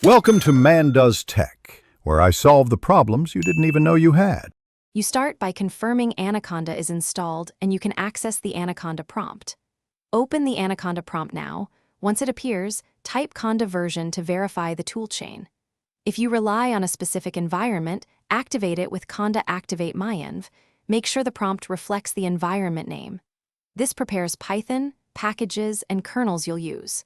Welcome to Man Does Tech, where I solve the problems you didn't even know you had. You start by confirming Anaconda is installed and you can access the Anaconda prompt. Open the Anaconda prompt now. Once it appears, type Conda version to verify the toolchain. If you rely on a specific environment, activate it with Conda activate myenv. Make sure the prompt reflects the environment name. This prepares Python, packages, and kernels you'll use.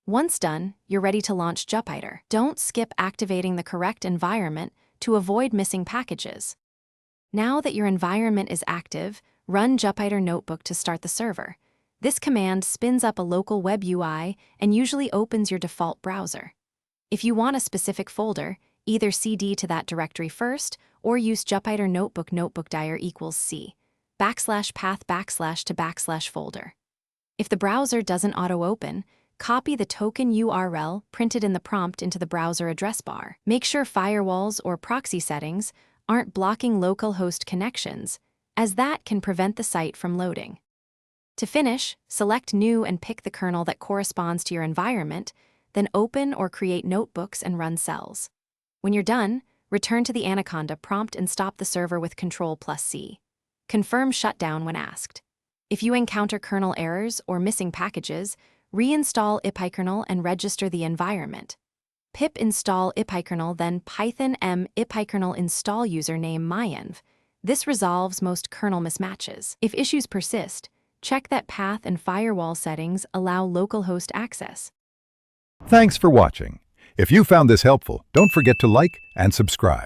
Once done, you're ready to launch Jupyter. Don't skip activating the correct environment to avoid missing packages. Now that your environment is active, run Jupyter Notebook to start the server. This command spins up a local web UI and usually opens your default browser. If you want a specific folder, either cd to that directory first or use Jupyter Notebook notebook.dir equals c /path / folder. If the browser doesn't auto-open, copy the token URL printed in the prompt into the browser address bar. Make sure firewalls or proxy settings aren't blocking localhost connections, as that can prevent the site from loading. To finish, select New and pick the kernel that corresponds to your environment, then open or create notebooks and run cells. When you're done, return to the Anaconda prompt and stop the server with Ctrl+C. Confirm shutdown when asked. If you encounter kernel errors or missing packages, reinstall ipykernel and register the environment. Pip install ipykernel, then python m ipykernel install username myenv. This resolves most kernel mismatches. If issues persist, check that path and firewall settings allow localhost access. Thanks for watching. If you found this helpful, don't forget to like and subscribe.